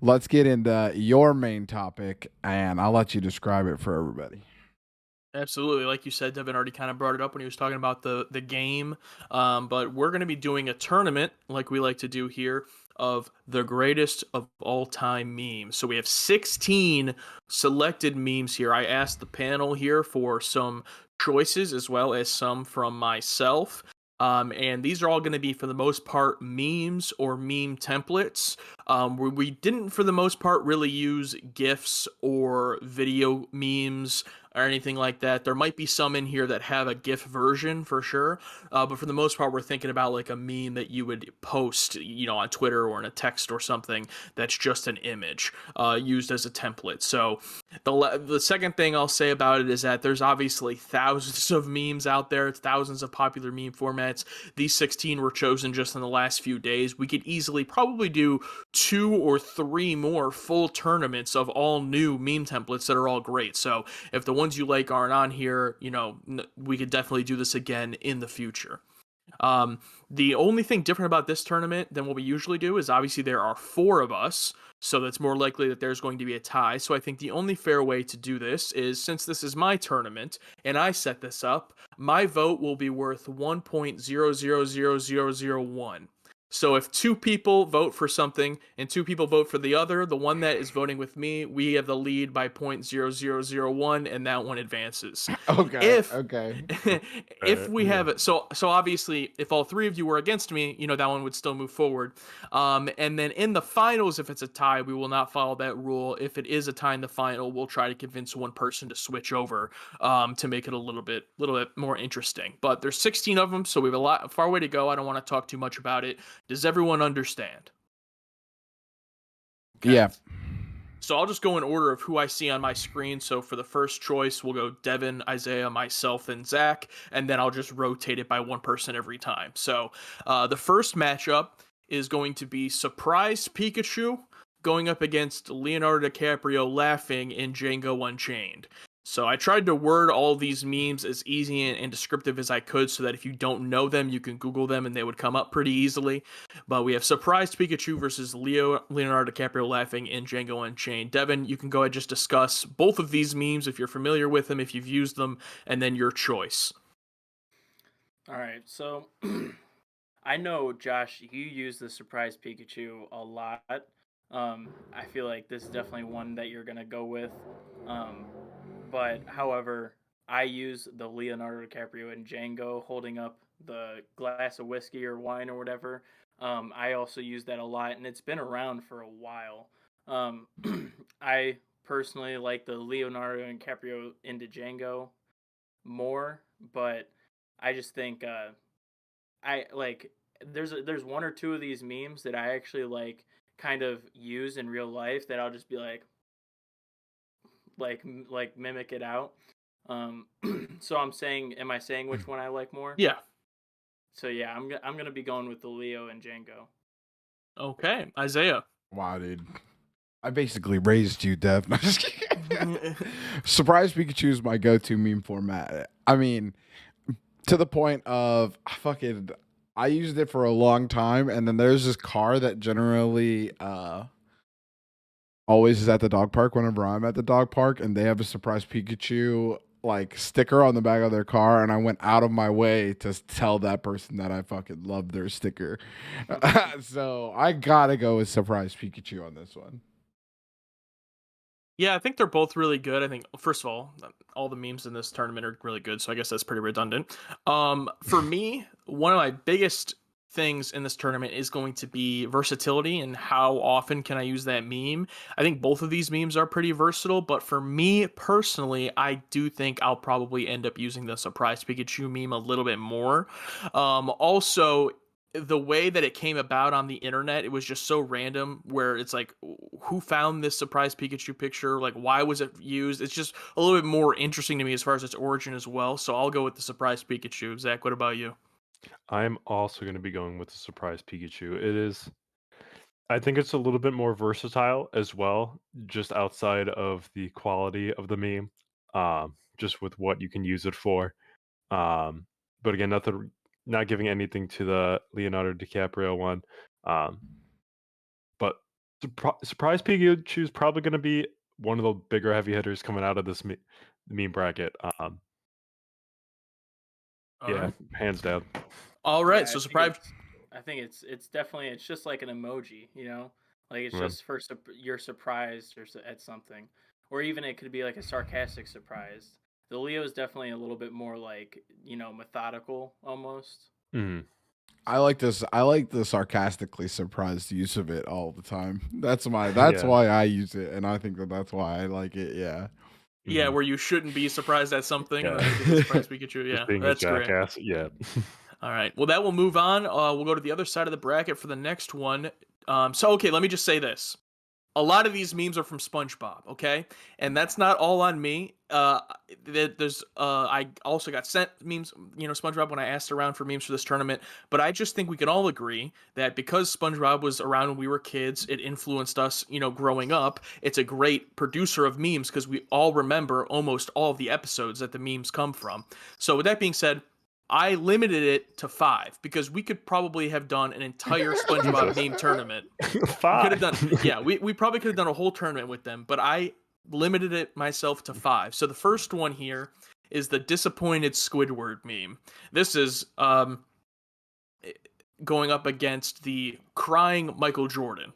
let's get into your main topic, and I'll let you describe it for everybody. Absolutely. Like you said, Devin already kind of brought it up when he was talking about the game. But we're going to be doing a tournament, like we like to do here, of the greatest of all time memes. So we have 16 selected memes here. I asked the panel here for some choices as well as some from myself. And these are all going to be, for the most part, memes or meme templates. We didn't, for the most part, really use GIFs or video memes or anything like that. There might be some in here that have a GIF version for sure, but for the most part, we're thinking about like a meme that you would post, on Twitter or in a text or something that's just an image used as a template. So the second thing I'll say about it is that there's obviously thousands of memes out there, thousands of popular meme formats. These 16 were chosen just in the last few days. We could easily probably do 2 or 3 more full tournaments of all new meme templates that are all great. So if the ones you like aren't on here, we could definitely do this again in the future. The only thing different about this tournament than what we usually do is obviously there are 4 of us, so that's more likely that there's going to be a tie. So I think the only fair way to do this is, since this is my tournament and I set this up, my vote will be worth 1.000001. So if 2 people vote for something and 2 people vote for the other, the one that is voting with me, we have the lead by 0.0001, and that one advances. Okay. If Okay. if we Yeah. have it, so obviously, if all 3 of you were against me, that one would still move forward. And then in the finals, if it's a tie, we will not follow that rule. If it is a tie in the final, we'll try to convince one person to switch over to make it a little bit more interesting. But there's 16 of them, so we have a far way to go. I don't want to talk too much about it. Does everyone understand? Okay. Yeah. So I'll just go in order of who I see on my screen. So for the first choice, we'll go Devin, Isaiah, myself, and Zach, and then I'll just rotate it by one person every time. So the first matchup is going to be Surprise Pikachu going up against Leonardo DiCaprio laughing in Django Unchained. So I tried to word all these memes as easy and descriptive as I could so that if you don't know them, you can Google them and they would come up pretty easily. But we have Surprised Pikachu versus Leonardo DiCaprio laughing in Django Unchained. Devin, you can go ahead and just discuss both of these memes if you're familiar with them, if you've used them, and then your choice. All right, so I know, Josh, you use the Surprise Pikachu a lot. I feel like this is definitely one that you're going to go with. But however, I use the Leonardo DiCaprio and Django holding up the glass of whiskey or wine or whatever. I also use that a lot, and it's been around for a while. I personally like the Leonardo DiCaprio into Django more, but I just think I like there's 1 or 2 of these memes that I actually like kind of use in real life that I'll just be like mimic it out. So am I saying which one I like more? Yeah. So yeah, I'm gonna be going with the Leo and Django. Okay, Isaiah. Wow, dude. I basically raised you, Dev. No, just kidding. Surprise Pikachu is my go-to meme format. I mean, to the point of I used it for a long time, and then there's this car that generally always is at the dog park whenever I'm at the dog park, and they have a Surprise Pikachu like sticker on the back of their car, and I went out of my way to tell that person that I fucking love their sticker. So I gotta go with Surprise Pikachu on this one. Yeah, I think they're both really good. I think, first of all the memes in this tournament are really good, so I guess that's pretty redundant. For me, one of my biggest things in this tournament is going to be versatility and how often can I use that meme. I think both of these memes are pretty versatile, but for me personally, I do think I'll probably end up using the Surprise Pikachu meme a little bit more. Also, the way that it came about on the internet, it was just so random, where it's like, who found this Surprise Pikachu picture? Like, why was it used? It's just a little bit more interesting to me as far as its origin as well. So I'll go with the Surprise Pikachu. Zach, what about you? I'm also going to be going with the Surprise Pikachu. I think it's a little bit more versatile as well, just outside of the quality of the meme, just with what you can use it for. But again, not giving anything to the Leonardo DiCaprio one. But Surprise Pikachu is probably going to be one of the bigger heavy hitters coming out of this meme bracket. All Yeah, right. hands down. All right. Yeah, So surprise. I think it's definitely it's just like an emoji, you know, like it's Yeah. just for you're surprised at something, or even it could be like a sarcastic surprise. The Leo is definitely a little bit more like, you know, methodical almost. Mhm. I like this. I like the sarcastically surprised use of it all the time. That's Yeah. why I use it, and I think that's why I like it. Yeah. Yeah, Mhm. where you shouldn't be surprised at something, and Yeah. then make it a surprise Pikachu. Just Yeah, being a that's great. jackass. Yeah. All right. Well, that will move on. We'll go to the other side of the bracket for the next one. Okay, let me just say this. A lot of these memes are from SpongeBob, okay? And that's not all on me. I also got sent memes, you know, SpongeBob when I asked around for memes for this tournament. But I just think we can all agree that because SpongeBob was around when we were kids, it influenced us, you know, growing up. It's a great producer of memes because we all remember almost all of the episodes that the memes come from. So with that being said, I limited it to 5 because we could probably have done an entire SpongeBob Jesus. meme tournament. We could 5. have done, yeah, we probably could have done a whole tournament with them, but I limited it myself to 5. So the first one here is the disappointed Squidward meme. This is going up against the crying Michael Jordan.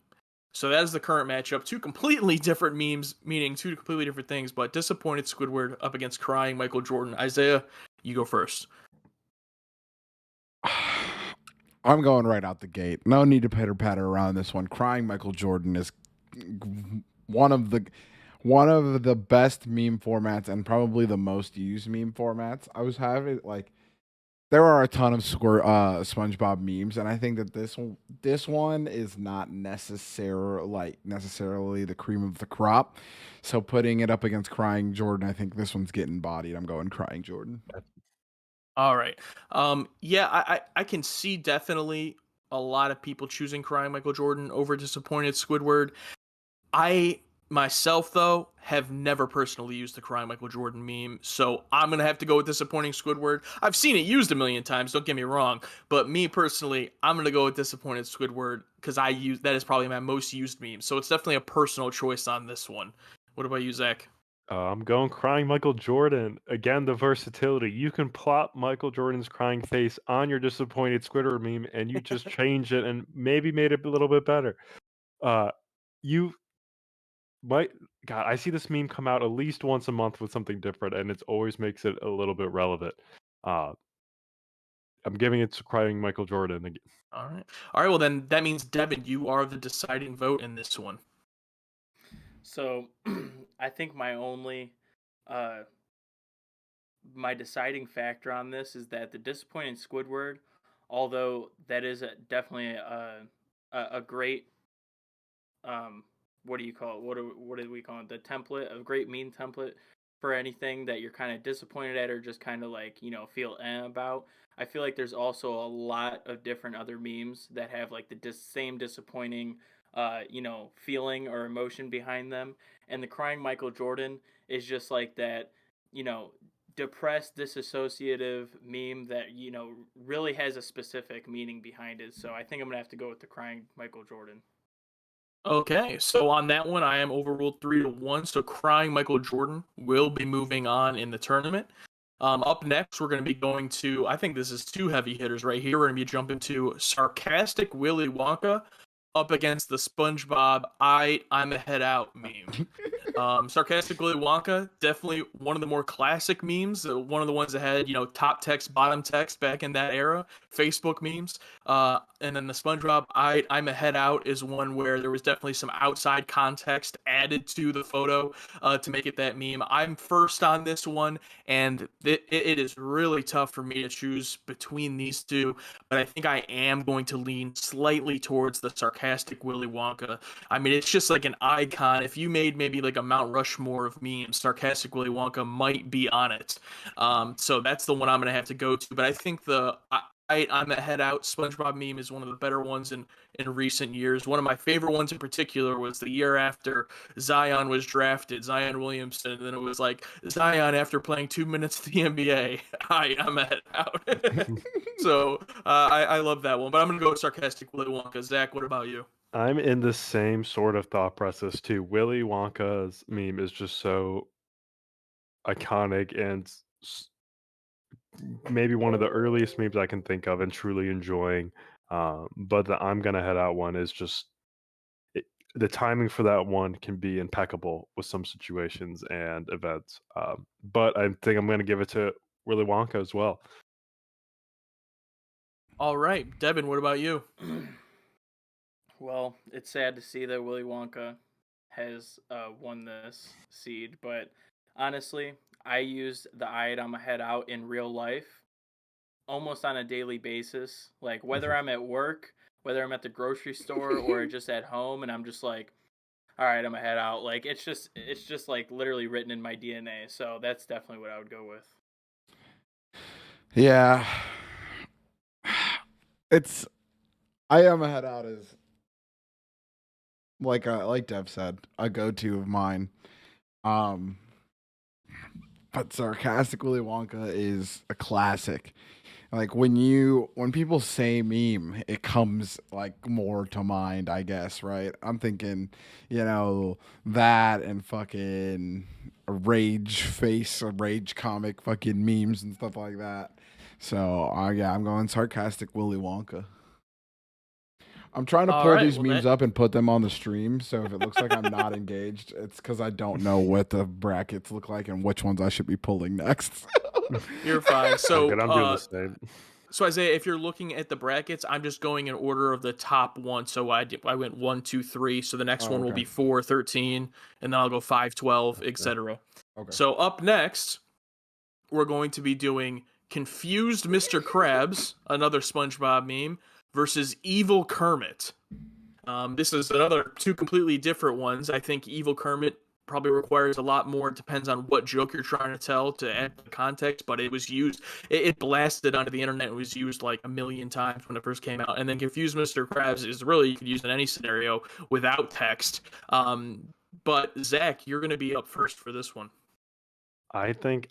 So that is the current matchup. 2 completely different memes, meaning 2 completely different things, but disappointed Squidward up against crying Michael Jordan. Isaiah, you go first. I'm going right out the gate. No need to pitter patter around this one. Crying Michael Jordan is one of the best meme formats and probably the most used meme formats. I was having like there are a ton of SpongeBob memes, and I think that this one is not necessarily the cream of the crop. So putting it up against Crying Jordan, I think this one's getting bodied. I'm going Crying Jordan. All right. Yeah, I can see definitely a lot of people choosing crying Michael Jordan over disappointed Squidward. I myself though have never personally used the crying Michael Jordan meme, so I'm gonna have to go with disappointing Squidward. I've seen it used a million times, don't get me wrong, but me personally, I'm gonna go with disappointed Squidward because that is probably my most used meme. So it's definitely a personal choice on this one. What about you, Zach? I'm going crying Michael Jordan. Again, the versatility. You can plop Michael Jordan's crying face on your disappointed Squidward meme and you just change it and maybe made it a little bit better. You might, God, I see this meme come out at least once a month with something different and it always makes it a little bit relevant. I'm giving it to crying Michael Jordan. All right. Well then that means Devin, you are the deciding vote in this one. So I think my only my deciding factor on this is that the disappointing Squidward, although that is definitely a great what do you call it? What do we call it? The template, a great meme template for anything that you're kind of disappointed at or just kind of like, you know, feel about. I feel like there's also a lot of different other memes that have like the same disappointing you know, feeling or emotion behind them. And the crying Michael Jordan is just like that, you know, depressed, disassociative meme that, you know, really has a specific meaning behind it. So I think I'm going to have to go with the crying Michael Jordan. Okay, so on that one, I am overruled 3-1. So crying Michael Jordan will be moving on in the tournament. Up next, we're going to be going to, I think this is 2 heavy hitters right here. We're going to be jumping to sarcastic Willy Wonka up against the SpongeBob I'm a head out meme. Sarcastic Willy Wonka, definitely one of the more classic memes. One of the ones that had, you know, top text, bottom text back in that era. Facebook memes. And then the SpongeBob I'm a head out is one where there was definitely some outside context added to the photo to make it that meme. I'm first on this one, and it is really tough for me to choose between these 2. But I think I am going to lean slightly towards the sarcastic Willy Wonka. I mean, it's just like an icon. If you made maybe like a Mount Rushmore of memes, sarcastic Willy Wonka might be on it. So that's the one I'm going to have to go to. But I think I'm a head out SpongeBob meme is one of the better ones in recent years. One of my favorite ones in particular was the year after Zion was drafted, Zion Williamson, and then it was like Zion after playing 2 minutes of the NBA. I'm a head out. So I love that one, but I'm gonna go with sarcastic Willy Wonka. Zach, what about you? I'm in the same sort of thought process too. Willy Wonka's meme is just so iconic and maybe one of the earliest memes I can think of and truly enjoying. But the I'm gonna head out one is just the timing for that one can be impeccable with some situations and events. But I think I'm gonna give it to Willy Wonka as well. All right, Devin, what about you? Well, it's sad to see that Willy Wonka has won this seed, but honestly, I use the I'm a head out in real life almost on a daily basis. Like whether I'm at work, whether I'm at the grocery store, or just at home, and I'm just like, all right, I'm a head out. Like it's just like literally written in my DNA. So that's definitely what I would go with. Yeah. It's I am a head out is like Dev said, a go-to of mine. Um but sarcastic Willy Wonka is a classic. Like when people say meme, it comes like more to mind, I guess, right? I'm thinking, that and fucking a a rage comic, fucking memes and stuff like that. So yeah, I'm going sarcastic Willy Wonka. I'm trying to All pull right, these well, memes up and put them on the stream. So if it looks like I'm not engaged, it's because I don't know what the brackets look like and which ones I should be pulling next. You're fine. So, I'm doing the same. So Isaiah, if you're looking at the brackets, I'm just going in order of the top one. So I went 1, 2, 3. So the next one will okay. be 4, 13, and then I'll go 5, 12, etc. Okay. So up next, we're going to be doing Confused Mr. Krabs, another SpongeBob meme, versus Evil Kermit. This is another two completely different ones. I think Evil Kermit probably requires a lot more. It depends on what joke you're trying to tell to add the context, but it was used, it blasted onto the internet. It was used like a million times when it first came out. And then Confused Mr. Krabs is really, you could use in any scenario without text. But Zach, you're going to be up first for this one. I think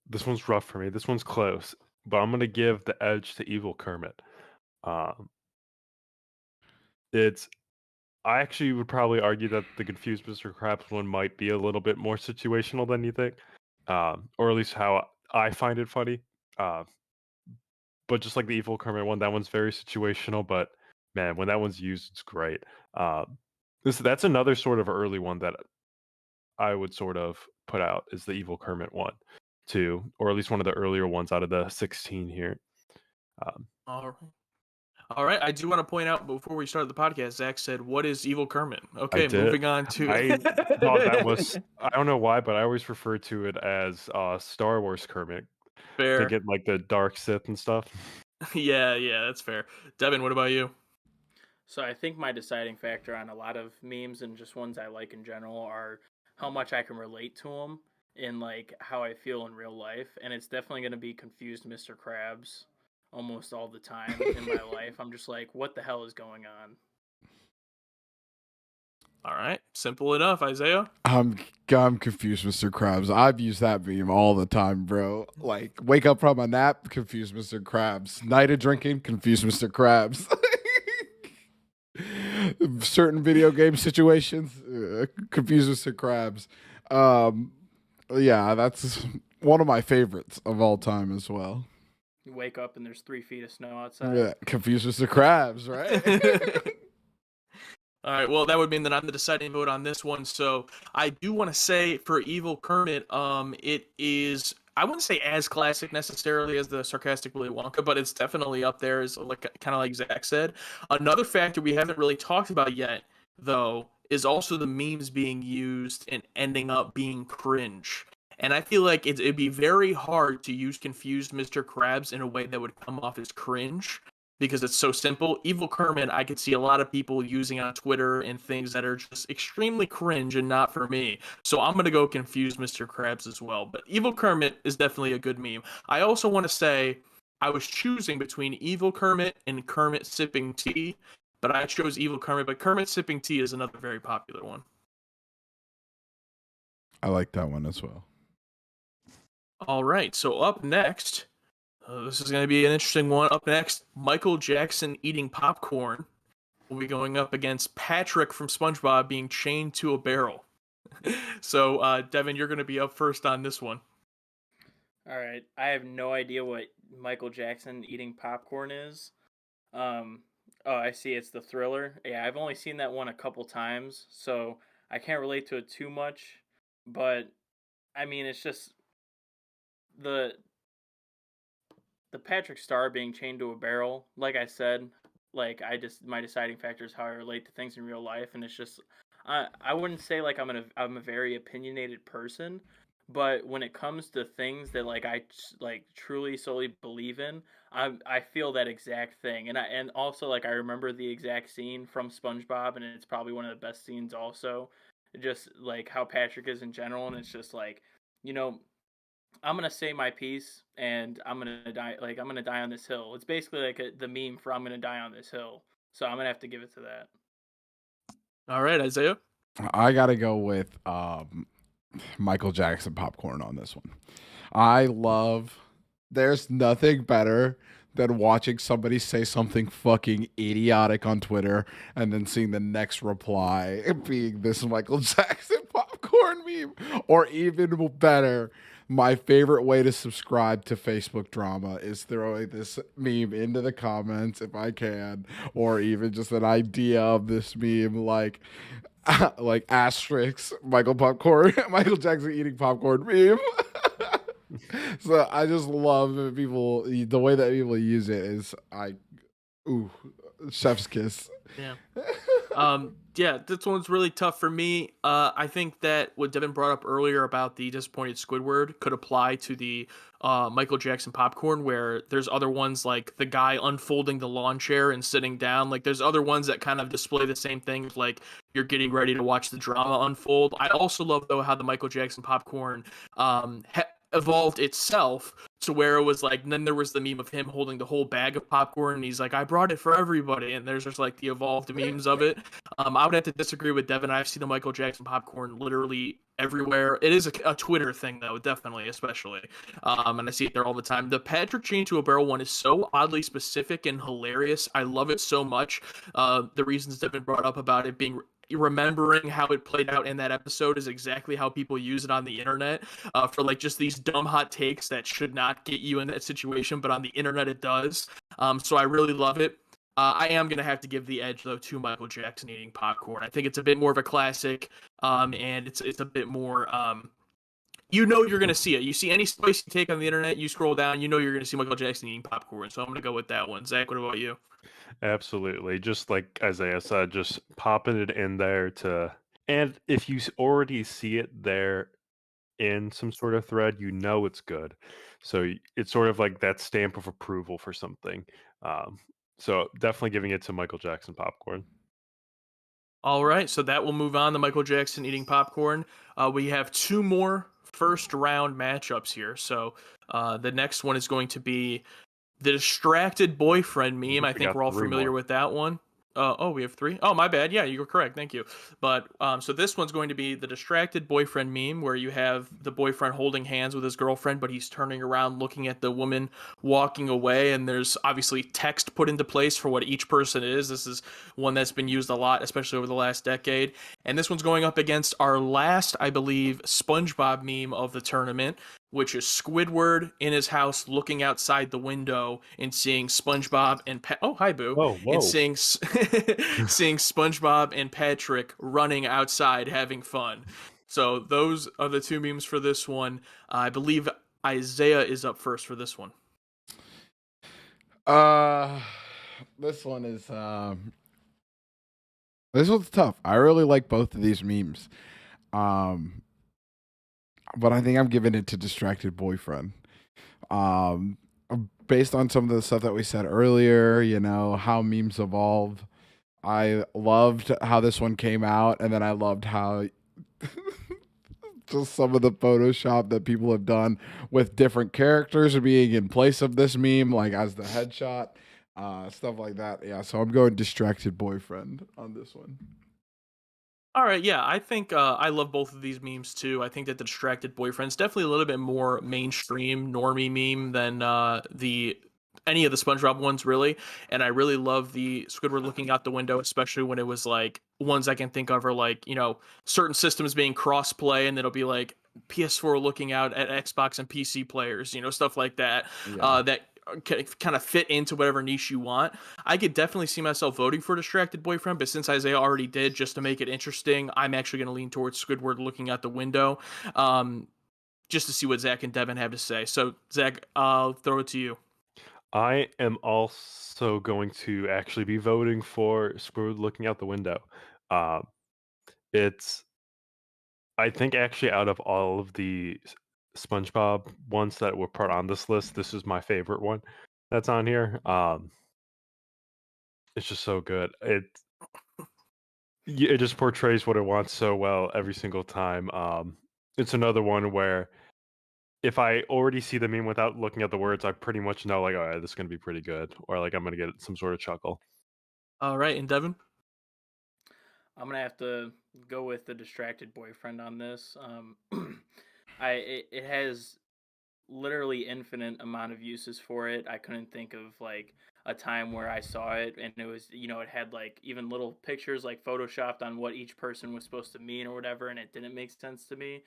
this one's rough for me. This one's close, but I'm going to give the edge to Evil Kermit. I actually would probably argue that the Confused Mr. Krabs one might be a little bit more situational than you think, or at least how I find it funny. But just like the Evil Kermit one, that one's very situational. But man, when that one's used, it's great. That's another sort of early one that I would sort of put out is the Evil Kermit one, too, or at least one of the earlier ones out of the 16 here. All right. I do want to point out before we started the podcast, Zach said, "What is Evil Kermit?" Okay, I did. moving on to. I thought that was. I don't know why, but I always refer to it as Star Wars Kermit. Fair. To get like the dark Sith and stuff. Yeah, that's fair. Devin, what about you? So I think my deciding factor on a lot of memes and just ones I like in general are how much I can relate to them in like how I feel in real life, and it's definitely going to be Confused Mr. Krabs almost all the time in my life. I'm just like, what the hell is going on? All right, simple enough, Isaiah. I'm confused, Mr. Krabs. I've used that meme all the time, bro. Like, wake up from a nap, confused, Mr. Krabs. Night of drinking, confused, Mr. Krabs. Certain video game situations, confused, Mr. Krabs. Yeah, that's one of my favorites of all time as well. You wake up and there's 3 feet of snow outside. Yeah, confused, Mr. Krabs, right? All right, well, that would mean that I'm the deciding vote on this one. So I do want to say for Evil Kermit, it is, I wouldn't say as classic necessarily as the sarcastic Willy Wonka, but it's definitely up there, as like kind of like Zach said. Another factor we haven't really talked about yet, though, is also the memes being used and ending up being cringe. And I feel like it'd be very hard to use Confused Mr. Krabs in a way that would come off as cringe, because it's so simple. Evil Kermit, I could see a lot of people using on Twitter and things that are just extremely cringe and not for me. So I'm going to go Confused Mr. Krabs as well. But Evil Kermit is definitely a good meme. I also want to say I was choosing between Evil Kermit and Kermit sipping tea, but I chose Evil Kermit. But Kermit sipping tea is another very popular one. I like that one as well. All right, so up next, this is going to be an interesting one. Up next, Michael Jackson eating popcorn will be going up against Patrick from SpongeBob being chained to a barrel. So, Devin, you're going to be up first on this one. All right. I have no idea what Michael Jackson eating popcorn is. Oh, I see. It's the Thriller. Yeah, I've only seen that one a couple times, so I can't relate to it too much. But I mean, it's just the Patrick Star being chained to a barrel. Like I said, like my deciding factor is how I relate to things in real life, and it's just I wouldn't say like I'm a very opinionated person, but when it comes to things that like I like truly solely believe in, I feel that exact thing, and also like I remember the exact scene from SpongeBob, and it's probably one of the best scenes also, just like how Patrick is in general, and it's just like, you know, I'm gonna say my piece, and I'm gonna die. Like I'm gonna die on this hill. It's basically like the meme for I'm gonna die on this hill. So I'm gonna have to give it to that. All right, Isaiah. I gotta go with Michael Jackson popcorn on this one. I love. There's nothing better than watching somebody say something fucking idiotic on Twitter and then seeing the next reply being this Michael Jackson popcorn meme. Or even better, my favorite way to subscribe to Facebook drama is throwing this meme into the comments if I can, or even just an idea of this meme like asterisk Michael Jackson eating popcorn meme. So I just love that the way that people use it is chef's kiss. Yeah. Yeah, this one's really tough for me. I think that what Devin brought up earlier about the disappointed Squidward could apply to the Michael Jackson popcorn, where there's other ones like the guy unfolding the lawn chair and sitting down. Like there's other ones that kind of display the same thing, like you're getting ready to watch the drama unfold. I also love though how the Michael Jackson popcorn evolved itself to where it was like, and then there was the meme of him holding the whole bag of popcorn and he's like, I brought it for everybody, and there's just like the evolved memes of it. I would have to disagree with Devin. I've seen the Michael Jackson popcorn literally everywhere. It is a Twitter thing though, definitely, especially, and I see it there all the time. The Patrick chain to a barrel one is so oddly specific and hilarious. I love it so much. The reasons Devin brought up about it being remembering how it played out in that episode is exactly how people use it on the internet, for like just these dumb hot takes that should not get you in that situation, but on the internet it does. So I really love it. I am going to have to give the edge, though, to Michael Jackson eating popcorn. I think it's a bit more of a classic, and it's a bit more, you're going to see it. You see any spicy take on the internet, you scroll down, you're going to see Michael Jackson eating popcorn. So I'm going to go with that one. Zach, what about you? Absolutely. Just like Isaiah said, just popping it in there and if you already see it there in some sort of thread, it's good. So it's sort of like that stamp of approval for something. So definitely giving it to Michael Jackson popcorn. All right, so that will move on to Michael Jackson eating popcorn. We have two more first round matchups here. So the next one is going to be the distracted boyfriend meme. I think we're all familiar with that one. We have three. Oh, my bad. Yeah, you were correct. Thank you. But so this one's going to be the distracted boyfriend meme, where you have the boyfriend holding hands with his girlfriend, but he's turning around looking at the woman walking away, and there's obviously text put into place for what each person is. This is one that's been used a lot, especially over the last decade. And this one's going up against our last, I believe, SpongeBob meme of the tournament, which is Squidward in his house looking outside the window and seeing SpongeBob and oh, hi, Boo. Whoa. And seeing SpongeBob and Patrick running outside having fun. So those are the two memes for this one. I believe Isaiah is up first for this one. This one is this one's tough. I really like both of these memes. But I think I'm giving it to distracted boyfriend. Based on some of the stuff that we said earlier, how memes evolve. I loved how this one came out, and then I loved how just some of the Photoshop that people have done with different characters being in place of this meme, like as the headshot, stuff like that. Yeah, so I'm going distracted boyfriend on this one. All right, yeah, I think I love both of these memes too. I think that the distracted boyfriend's definitely a little bit more mainstream, normie meme than the any of the SpongeBob ones really, and I really love the Squidward looking out the window, especially when it was like ones I can think of are like, you know, certain systems being cross-play, and it'll be like PS4 looking out at Xbox and PC players, you know, stuff like that. Yeah. That kind of fit into whatever niche you want. I could definitely see myself voting for Distracted Boyfriend, but since Isaiah already did, just to make it interesting, I'm actually going to lean towards Squidward looking out the window, just to see what Zach and Devin have to say. So, Zach, I'll throw it to you. I am also going to actually be voting for Squidward looking out the window. It's, I think, actually, out of all of the SpongeBob ones that were put on this list, this is my favorite one that's on here. It's just so good. It just portrays what it wants so well every single time. It's another one where if I already see the meme without looking at the words, I pretty much know, like, all right, this is going to be pretty good, or like I'm going to get some sort of chuckle. All right, and Devin? I'm gonna have to go with the Distracted Boyfriend on this. It has literally infinite amount of uses for it. I couldn't think of like a time where I saw it and it was, you know, it had like even little pictures like photoshopped on what each person was supposed to mean or whatever, and it didn't make sense to me.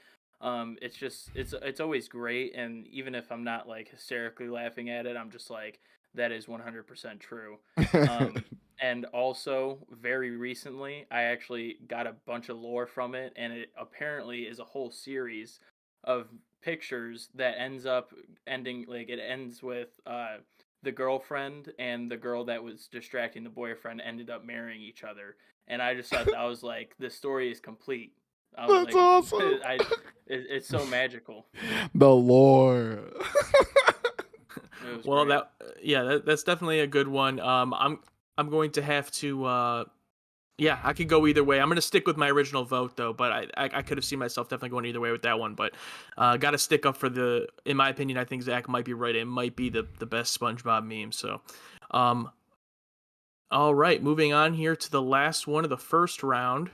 It's just it's always great, and even if I'm not like hysterically laughing at it, I'm just like, that is 100% true. And also, very recently, I actually got a bunch of lore from it, and it apparently is a whole series of pictures that ending like it ends with the girlfriend and the girl that was distracting the boyfriend ended up marrying each other, and I just thought I was like, this story is complete. I was That's like, awesome. it's so magical. The lore. It was Well, great. that's definitely a good one. I'm going to have to. Yeah, I could go either way. I'm going to stick with my original vote though, but I could have seen myself definitely going either way with that one. But got to stick up for the. In my opinion, I think Zach might be right. It might be the best SpongeBob meme. So, all right, moving on here to the last one of the first round.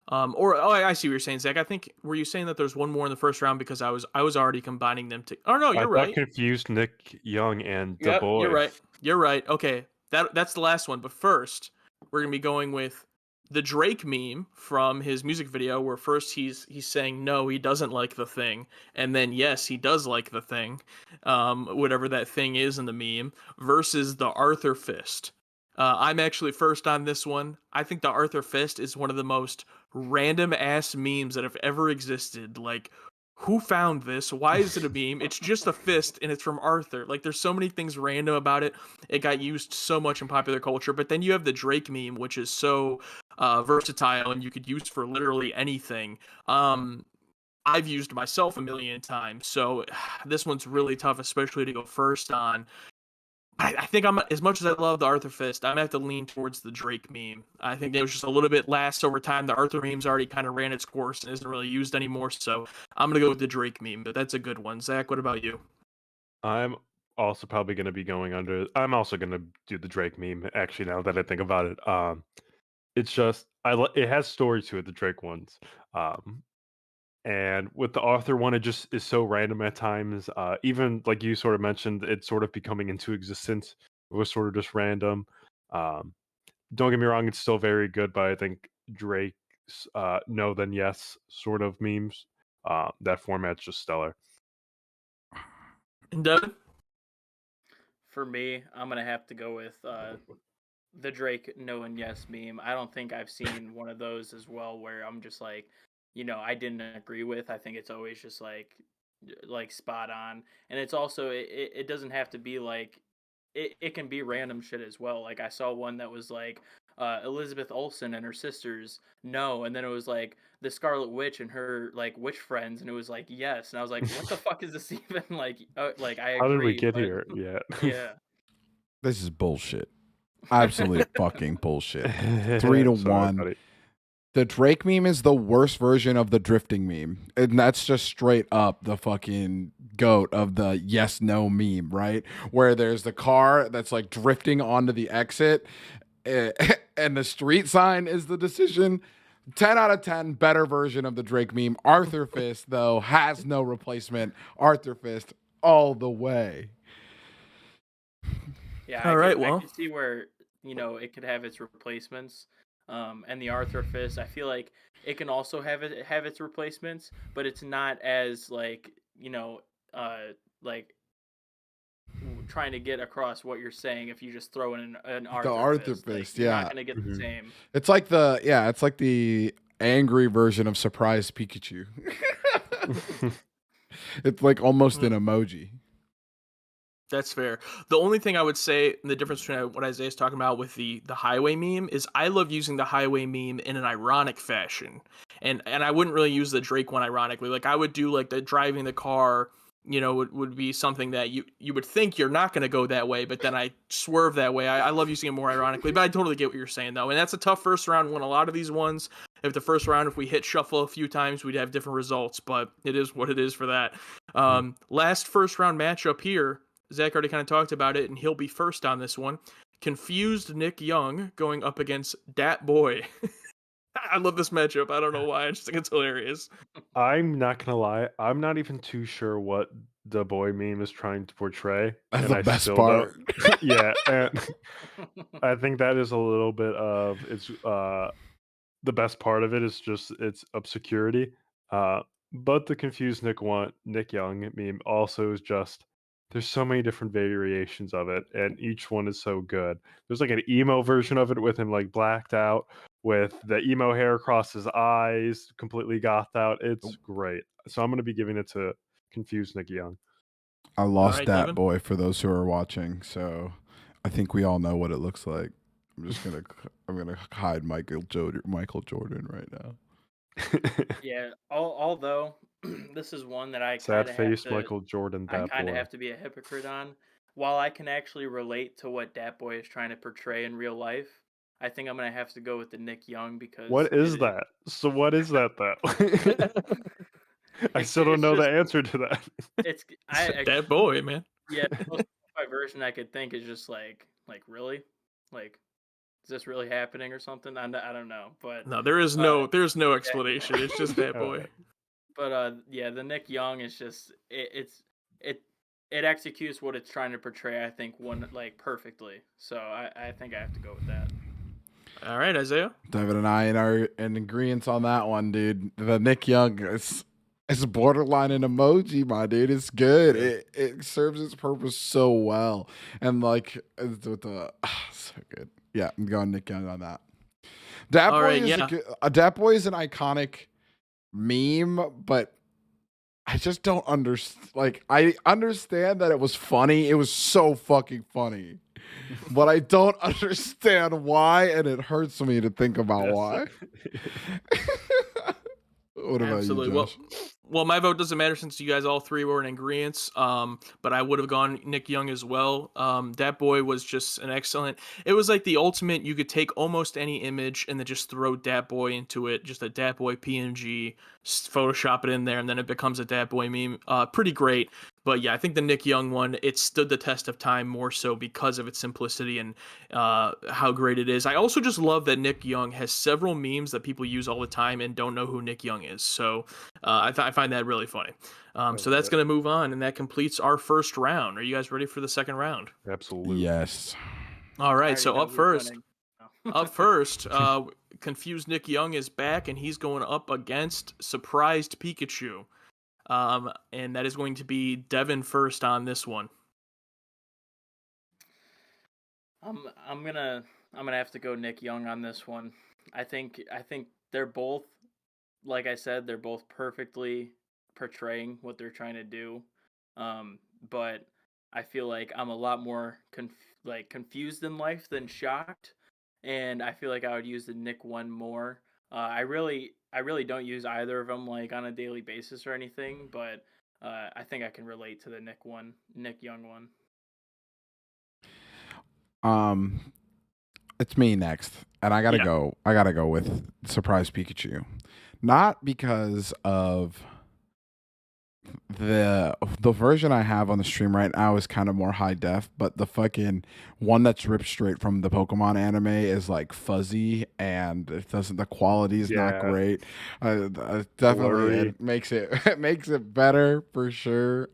I see what you're saying, Zach. I think, were you saying that there's one more in the first round because I was already combining them to. Oh no, I you're got right. confused Nick Young and the Yep, you're boy. right. You're right. Okay, that's the last one. But first, we're gonna be going with the Drake meme from his music video, where first he's saying no, he doesn't like the thing, and then yes, he does like the thing, whatever that thing is in the meme, versus the Arthur fist. I'm actually first on this one. I think the Arthur fist is one of the most random ass memes that have ever existed. Like, who found this? Why is it a meme? It's just a fist and it's from Arthur. Like, there's so many things random about it. It got used so much in popular culture. But then you have the Drake meme, which is so versatile and you could use for literally anything. I've used myself a million times. So this one's really tough, especially to go first on. I think I'm, as much as I love the Arthur Fist, I'm gonna have to lean towards the Drake meme. I think it was just a little bit last over time. The Arthur meme's already kind of ran its course and isn't really used anymore, so I'm gonna go with the Drake meme. But that's a good one. Zach, what about you? I'm also probably going to be going under. I'm also going to do the Drake meme. Actually, now that I think about it, it's just it has story to it. The Drake ones, and with the Arthur one, it just is so random at times. Even like you sort of mentioned, it's sort of becoming into existence. It was sort of just random. Um, don't get me wrong, it's still very good, but I think Drake's no then yes sort of memes, that format's just stellar. And Devin? For me, I'm gonna have to go with the Drake no and yes meme. I don't think I've seen one of those as well where I'm just like, you know, I didn't agree with. I think it's always just like spot on. And it's also it doesn't have to be like it can be random shit as well. Like I saw one that was like Elizabeth Olsen and her sisters no, and then it was like the Scarlet Witch and her like witch friends, and it was like yes, and I was like, what the fuck is this even like? I How did we agree, get but here? Yeah. yeah. This is bullshit. Absolute fucking bullshit. 3-1. Sorry, buddy. The Drake meme is the worst version of the drifting meme. And that's just straight up the fucking goat of the yes no meme, right? Where there's the car that's like drifting onto the exit and the street sign is the decision. 10 out of 10, better version of the Drake meme. Arthur Fist, though, has no replacement. Arthur Fist all the way. Yeah, All right, I well, could see where it could have its replacements. And the Arthur Fist, I feel like it can also have its replacements, but it's not as like like trying to get across what you're saying if you just throw in an The Arthur Arthur Fist. Like Fist, you're not yeah. gonna get the same. It's like the angry version of surprise Pikachu. It's like almost an emoji. that's fair. The only thing I would say, the difference between what Isaiah's talking about with the highway meme is I love using the highway meme in an ironic fashion. And I wouldn't really use the Drake one ironically. Like I would do like the driving the car, would be something that you would think you're not going to go that way, but then I swerve that way. I love using it more ironically, but I totally get what you're saying though. And that's a tough first round one. A lot of these ones, if we hit shuffle a few times, we'd have different results, but it is what it is for that. Last first round matchup here, Zach already kind of talked about it, and he'll be first on this one. Confused Nick Young going up against Dat Boy. I love this matchup. I don't know why. I just think it's hilarious. I'm not gonna lie. I'm not even too sure what the boy meme is trying to portray. That's and the I best still part. don't- yeah, and I think that is a little bit of it's. The best part of it is just its obscurity. But the confused Nick Young meme also is just. There's so many different variations of it, and each one is so good. There's like an emo version of it with him like blacked out, with the emo hair across his eyes, completely gothed out. It's great. So I'm going to be giving it to Confused Nick Young. I lost right, Dat Devin? Boy for those who are watching, so I think we all know what it looks like. I'm gonna hide Michael Jordan right now. Yeah, although this is one that I Sad kind of face Michael Jordan, I that kind of boy. have to be a hypocrite on. While I can actually relate to what Dat Boy is trying to portray in real life, I think I'm gonna have to go with the Nick Young because What is that? So what is that though? I still don't know the answer to that. It's Dat Boy, man. yeah, the most simplified version I could think is just like really, like is this really happening or something? I don't know, but No, there's no explanation. It's just Dat Boy. But yeah, the Nick Young is just it executes what it's trying to portray. I think one like perfectly. So I think I have to go with that. All right, Isaiah. David and I are in agreement on that one, dude. The Nick Young it's borderline an emoji, my dude. It's good. It serves its purpose so well, and like with the so good. Yeah, I'm going Nick Young on that. Dat Boy is an iconic meme, but I just don't understand. Like, I understand that it was funny. It was so fucking funny, but I don't understand why, and it hurts me to think about why. What about Absolutely. you, Josh? Well, my vote doesn't matter since you guys all three were in agreement. But I would have gone Nick Young as well. Dat Boy was just an excellent. It was like the ultimate. You could take almost any image and then just throw Dat Boy into it, just a Dat Boy PNG, Photoshop it in there, and then it becomes a Dat Boy meme. Pretty great. But yeah, I think the Nick Young one, it stood the test of time more so because of its simplicity and how great it is. I also just love that Nick Young has several memes that people use all the time and don't know who Nick Young is. So I find that really funny. So that's going to move on, and that completes our first round. Are you guys ready for the second round? Absolutely. Yes. All right, so up first, Confused Nick Young is back, and he's going up against Surprised Pikachu. And that is going to be Devin first on this one. I'm gonna have to go Nick Young on this one. I think they're both, like I said, they're both perfectly portraying what they're trying to do. But I feel like I'm a lot more confused in life than shocked, and I feel like I would use the Nick one more. I really don't use either of them like on a daily basis or anything, but I think I can relate to the Nick Young one. It's me next, and I gotta go. I gotta go with Surprise Pikachu, not because of the version I have on the stream right now is kind of more high def, but the fucking one that's ripped straight from the Pokemon anime is like fuzzy, and the quality is not great. Definitely it makes it better for sure.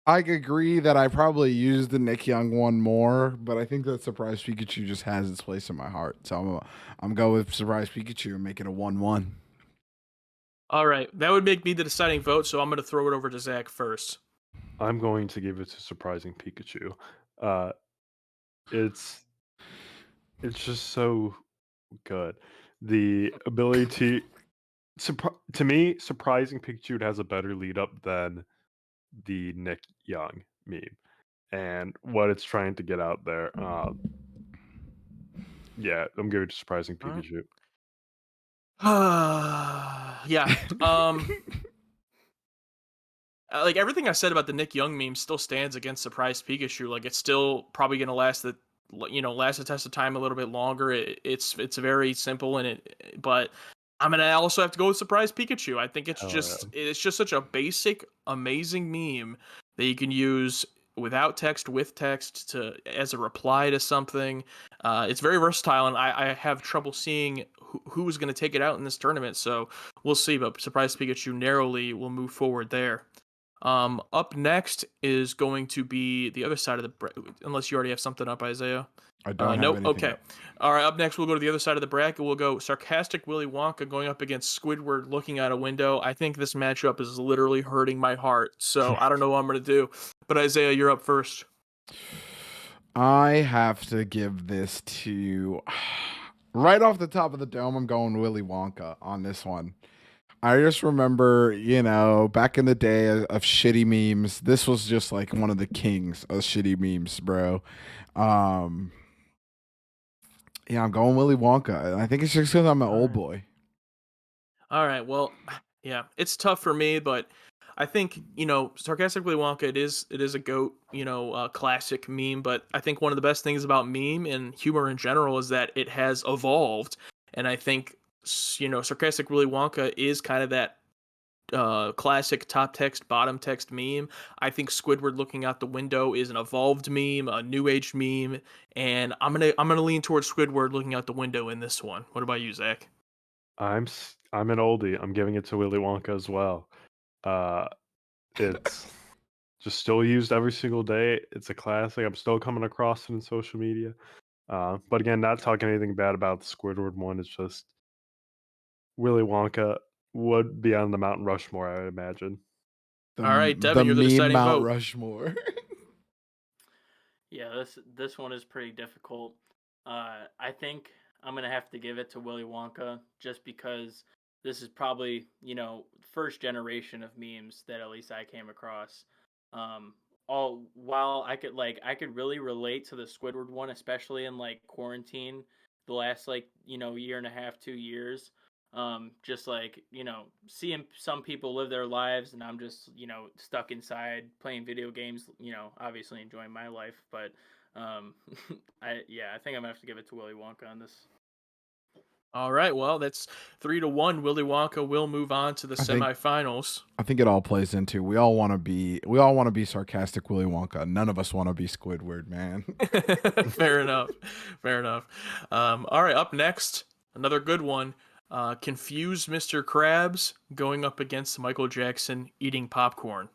I agree that I probably used the Nick Young one more, but I think that Surprise Pikachu just has its place in my heart. So I'm going with Surprise Pikachu and make it a 1-1. All right, that would make me the deciding vote, so I'm going to throw it over to Zach first. I'm going to give it to Surprising Pikachu. It's just so good. The ability to me, Surprising Pikachu has a better lead up than the Nick Young meme and what it's trying to get out there. Yeah, I'm giving it to Surprising All right. Pikachu. Yeah. Like everything I said about the Nick Young meme still stands against Surprise Pikachu. Like it's still probably going to last the test of time a little bit longer. It's very simple but I'm gonna also have to go with Surprise Pikachu. I think it's just such a basic, amazing meme that you can use without text, with text, as a reply to something. It's very versatile, and I have trouble seeing who is going to take it out in this tournament. So we'll see. But Surprise Pikachu narrowly will move forward there. Up next is going to be the other side of the unless you already have something up, Isaiah. I don't have nope. anything Okay. up. All right. Up next, we'll go to the other side of the bracket. We'll go sarcastic Willy Wonka going up against Squidward looking out a window. I think this matchup is literally hurting my heart. So I don't know what I'm going to do. But Isaiah, you're up first. I have to give this to right off the top of the dome. I'm going Willy Wonka on this one. I just remember, back in the day of shitty memes, this was just like one of the kings of shitty memes, bro. Yeah, I'm going Willy Wonka. And I think it's just because I'm an old boy. All right. Well, yeah, it's tough for me, but I think, sarcastic Willy Wonka, it is a GOAT, classic meme. But I think one of the best things about meme and humor in general is that it has evolved. And I think, sarcastic Willy Wonka is kind of that classic top text, bottom text meme. I think Squidward looking out the window is an evolved meme, a new age meme, and I'm gonna lean towards Squidward looking out the window in this one. What about you, Zach? I'm an oldie. I'm giving it to Willy Wonka as well. It's just still used every single day. It's a classic. I'm still coming across it in social media. But again, not talking anything bad about the Squidward one. It's just Willy Wonka would be on the Mount Rushmore, I would imagine. All right, Devin, you're the deciding Mount vote. Rushmore. Yeah, this one is pretty difficult. I think I'm gonna have to give it to Willy Wonka just because this is probably first generation of memes that at least I came across. While I could really relate to the Squidward one, especially in like quarantine, the last year and a half, 2 years. Just seeing some people live their lives and I'm just stuck inside playing video games, obviously enjoying my life, but I think I'm gonna have to give it to Willy Wonka on this. All right, well, that's 3-1. Willy Wonka will move on to the semifinals. I think it all plays into we all want to be sarcastic Willy Wonka. None of us want to be Squidward, man. Fair enough. All right, up next, another good one. Confused Mr. Krabs going up against Michael Jackson eating popcorn.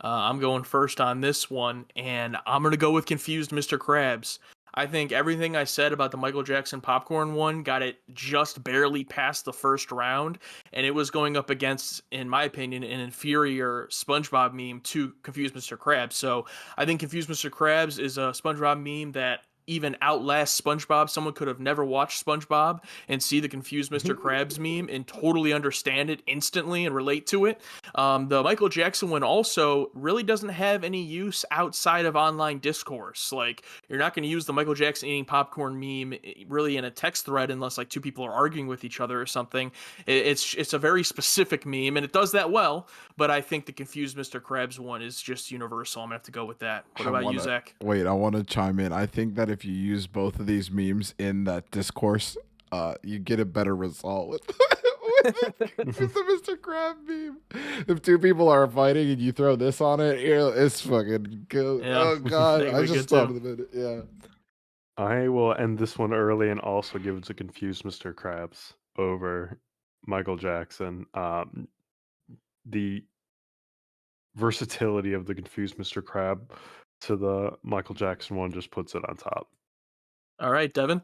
I'm going first on this one, and I'm going to go with Confused Mr. Krabs. I think everything I said about the Michael Jackson popcorn one got it just barely past the first round, and it was going up against, in my opinion, an inferior SpongeBob meme to Confused Mr. Krabs. So I think Confused Mr. Krabs is a SpongeBob meme that even outlasts SpongeBob. Someone could have never watched SpongeBob and see the Confused Mr. Krabs meme and totally understand it instantly and relate to it. The Michael Jackson one also really doesn't have any use outside of online discourse. Like, you're not going to use the Michael Jackson eating popcorn meme really in a text thread unless like two people are arguing with each other or something. It's a very specific meme and it does that well, but I think the Confused Mr. Krabs one is just universal. I'm going to have to go with that. What about you, Zach? Wait, I want to chime in. I think that if you use both of these memes in that discourse, you get a better result with the Mr. Krab meme. If two people are fighting and you throw this on it, it's fucking good. Yeah. Oh god, I just stopped a minute. Yeah. I will end this one early and also give it to Confused Mr. Krabs over Michael Jackson. The versatility of the confused Mr. Crab to the Michael Jackson one just puts it on top. All right, Devin.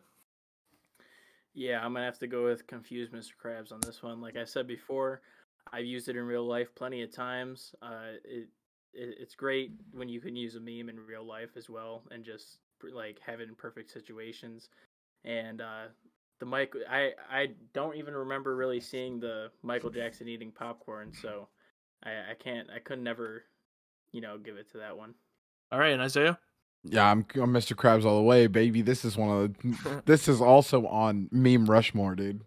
Yeah, I'm gonna have to go with confused Mr. Krabs on this one. Like I said before, I've used it in real life plenty of times. It's great when you can use a meme in real life as well, and just like have it in perfect situations. And the Mike, I don't even remember really seeing the Michael Jackson eating popcorn, so I could never, give it to that one. All right, and Isaiah. Yeah, I'm Mr. Krabs all the way, baby. This is this is also on meme Rushmore, dude.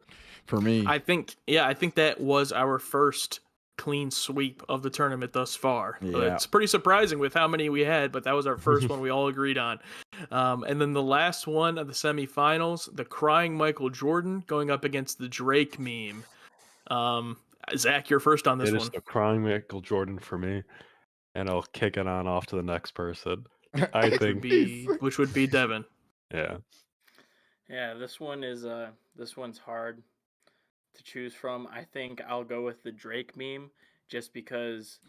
For me, I think that was our first clean sweep of the tournament thus far. Yeah. It's pretty surprising with how many we had, but that was our first one we all agreed on. And then the last one of the semifinals, the crying Michael Jordan going up against the Drake meme. Zach, you're first on this one. It is the crying Michael Jordan for me, and I'll kick it on off to the next person. I think which would be Devin. Yeah. Yeah, this one's hard to choose from. I think I'll go with the Drake meme just because,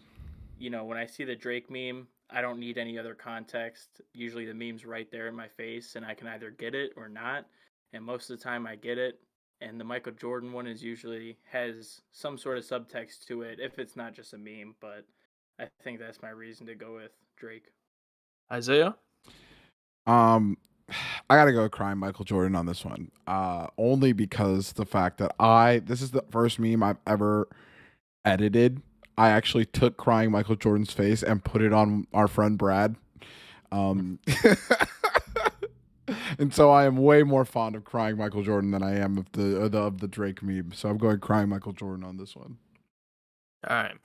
when I see the Drake meme, I don't need any other context. Usually the meme's right there in my face and I can either get it or not. And most of the time I get it. And the Michael Jordan one usually has some sort of subtext to it if it's not just a meme. But I think that's my reason to go with Drake. Isaiah? I gotta go crying Michael Jordan on this one. Only because the fact that this is the first meme I've ever edited. I actually took crying Michael Jordan's face and put it on our friend Brad. And so I am way more fond of crying Michael Jordan than I am of the Drake meme. So I'm going crying Michael Jordan on this one. All right.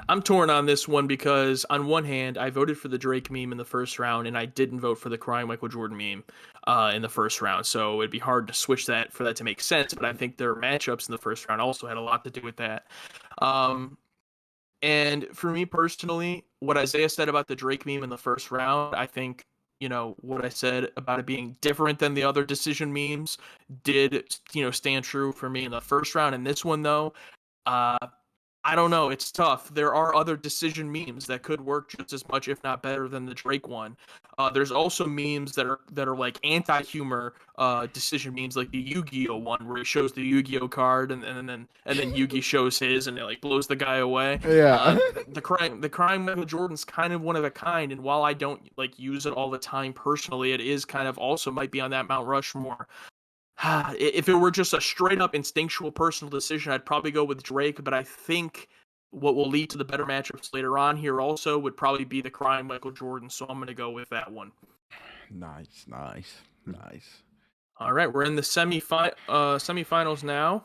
I'm torn on this one because on one hand, I voted for the Drake meme in the first round and I didn't vote for the crying Michael Jordan meme in the first round. So it'd be hard to switch that for that to make sense. But I think their matchups in the first round also had a lot to do with that. And for me personally, what Isaiah said about the Drake meme in the first round, I think, what I said about it being different than the other decision memes did, stand true for me in the first round. In this one, though, I don't know. It's tough. There are other decision memes that could work just as much, if not better, than the Drake one. There's also memes that are like anti-humor decision memes, like the Yu-Gi-Oh one, where he shows the Yu-Gi-Oh card and then Yugi shows his and it like blows the guy away. Yeah. The crying Michael Jordan's kind of one of a kind, and while I don't like use it all the time personally, it is kind of also might be on that Mount Rushmore. If it were just a straight up instinctual personal decision, I'd probably go with Drake, but I think what will lead to the better matchups later on here also would probably be the crying Michael Jordan, so I'm going to go with that one. Nice. All right, we're in the semifinals now.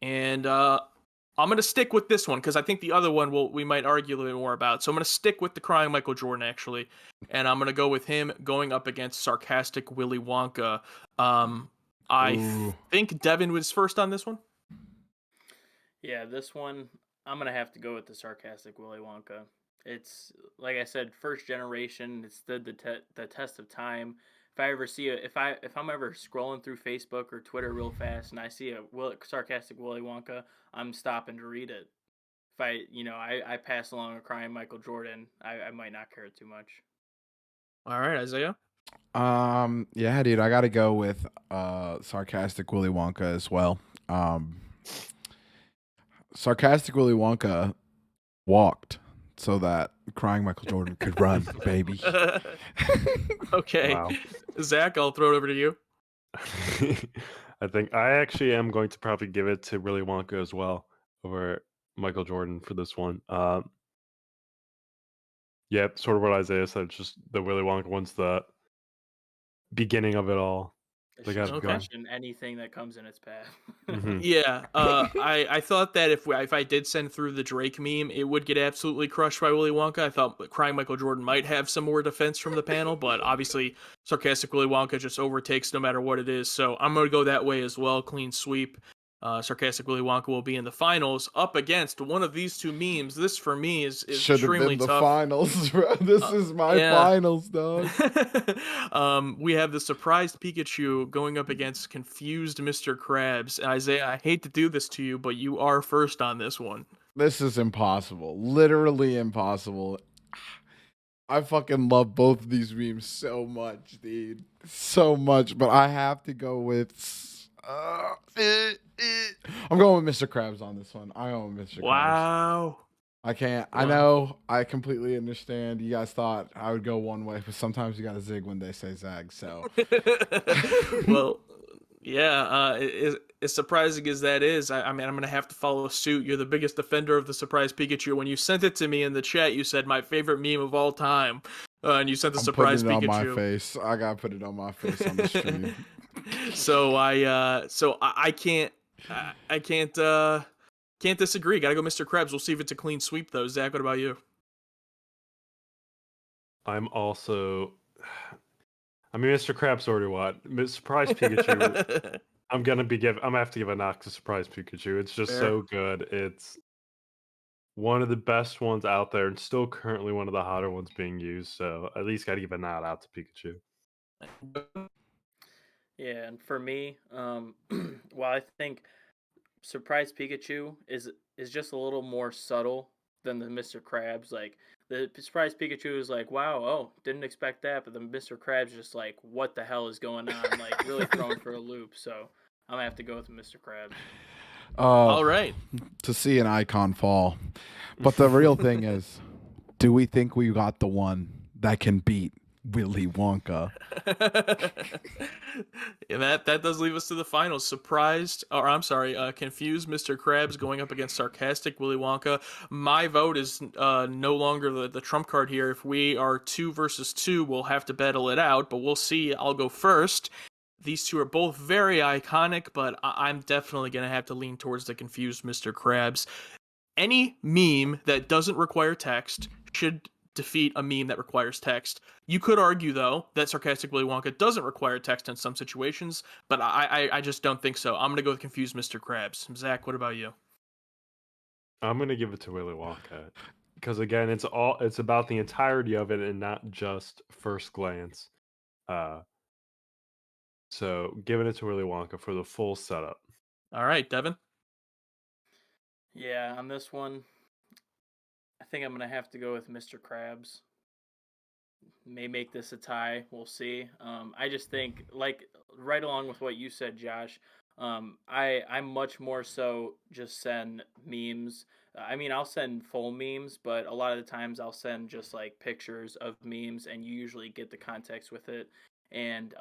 And I'm going to stick with this one because I think the other one we might argue a little bit more about. So I'm going to stick with the crying Michael Jordan, actually. And I'm going to go with him going up against sarcastic Willy Wonka. I think Devin was first on this one. Yeah, this one, I'm going to have to go with the sarcastic Willy Wonka. It's, like I said, first generation. It stood the test of time. If I ever see if I'm ever scrolling through Facebook or Twitter real fast and I see a sarcastic Willy Wonka, I'm stopping to read it. If I pass along a crying Michael Jordan, I might not care too much. All right, Isaiah. Yeah, dude, I gotta go with sarcastic Willy Wonka as well. Sarcastic Willy Wonka walked so that crying Michael Jordan could run, baby. Okay. Wow. Zach, I'll throw it over to you. I think I actually am going to probably give it to Willy Wonka as well over Michael Jordan for this one. Yeah, sort of what Isaiah said. Just the Willy Wonka one's the beginning of it all. It's just crushing anything that comes in its path. Mhm. Yeah, I thought that if I did send through the Drake meme, it would get absolutely crushed by Willy Wonka. I thought crying Michael Jordan might have some more defense from the panel, but obviously sarcastic Willy Wonka just overtakes no matter what it is. So I'm going to go that way as well, clean sweep. Sarcastic Willy Wonka will be in the finals up against one of these two memes. This for me is extremely tough. Should have been the finals, bro. This is my finals, dog. We have the surprised Pikachu going up against confused Mr. Krabs. Isaiah, I hate to do this to you, but you are first on this one. This is impossible. Literally impossible. I fucking love both of these memes so much, dude. So much. But I have to go with... I'm going with Mr. Krabs on this one. I own Mr. Krabs. Wow. I can't. Wow. I know. I completely understand. You guys thought I would go one way, but sometimes you got to zig when they say zag. So, well, yeah. As surprising as that is, I mean, I'm gonna have to follow suit. You're the biggest defender of the surprise Pikachu. When you sent it to me in the chat, you said my favorite meme of all time, and you sent the surprise putting it Pikachu on my face. I gotta put it on my face on the stream. So I can't can't disagree. Gotta go, Mr. Krabs. We'll see if it's a clean sweep though. Zach, what about you? I'm also. I mean, Mr. Krabs already won. Surprise Pikachu. I'm gonna have to give a knock to Surprise Pikachu. It's just Fair. so good. It's one of the best ones out there, and still currently one of the hotter ones being used. So at least gotta give a nod out to Pikachu. Yeah, and for me, while I think Surprise Pikachu is just a little more subtle than the Mr. Krabs. Like the Surprise Pikachu is like, wow, oh, didn't expect that, but the Mr. Krabs just like, what the hell is going on? Like really thrown for a loop. So I'm gonna have to go with Mr. Krabs. All right. To see an icon fall, but the real thing is, do we think we got the one that can beat Willy Wonka? Yeah, that does leave us to the finals. Confused Mr. Krabs going up against sarcastic Willy Wonka. My vote is no longer the trump card here. If we are 2 versus 2, we'll have to battle it out, but we'll see. I'll go first. These two are both very iconic, but I'm definitely going to have to lean towards the confused Mr. Krabs. Any meme that doesn't require text should defeat a meme that requires text. You could argue, though, that sarcastic Willy Wonka doesn't require text in some situations, but I just don't think so. I'm going to go with confused Mr. Krabs. Zach, what about you? I'm gonna give it to Willy Wonka because again, it's about the entirety of it and not just first glance. So giving it to Willy Wonka for the full setup. All right, Devin. Yeah, on this one, I think I'm gonna have to go with Mr. Krabs. May make this a tie. We'll see. I just think, like, right along with what you said, Josh. I'm much more so just send memes. I mean, I'll send full memes, but a lot of the times I'll send just like pictures of memes, and you usually get the context with it. And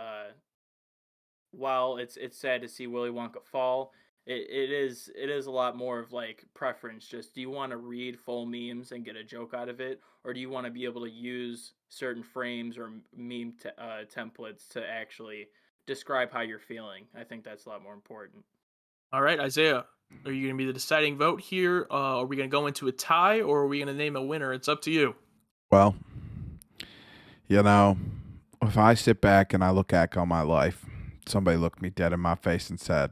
while it's sad to see Willy Wonka fall, it is a lot more of like preference. Just, do you want to read full memes and get a joke out of it, or do you want to be able to use certain frames or meme templates to actually describe how you're feeling? I think that's a lot more important. All right, Isaiah, are you going to be the deciding vote here? Are we going to go into a tie, or are we going to name a winner? It's up to you. Well, you know, if I sit back and I look back on my life, somebody looked me dead in my face and said,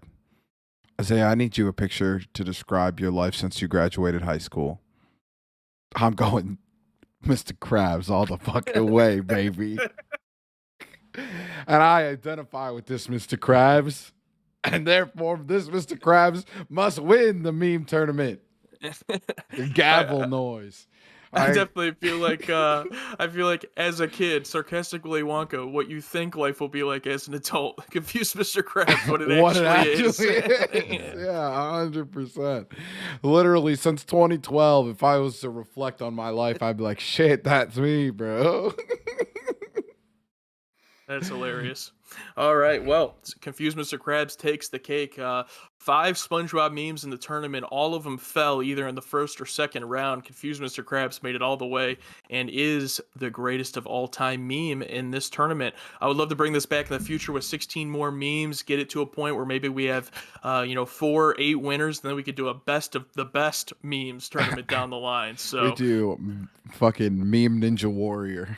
Isaiah, I need you a picture to describe your life since you graduated high school. I'm going Mr. Krabs all the fucking way, baby. And I identify with this Mr. Krabs, and therefore this Mr. Krabs must win the meme tournament. The gavel noise. I definitely feel like as a kid, sarcastic Willy Wonka, what you think life will be like as an adult. Confused Mr. Krabs, what it actually is. Yeah, 100%. Literally, since 2012, if I was to reflect on my life, I'd be like, shit, that's me, bro. That's hilarious. All right, well, Confused Mr. Krabs takes the cake. 5 SpongeBob memes in the tournament. All of them fell either in the first or second round. Confused Mr. Krabs made it all the way and is the greatest of all time meme in this tournament. I would love to bring this back in the future with 16 more memes, get it to a point where maybe we have 4, 8 winners, and then we could do a best of the best memes tournament down the line. So we do fucking meme Ninja Warrior.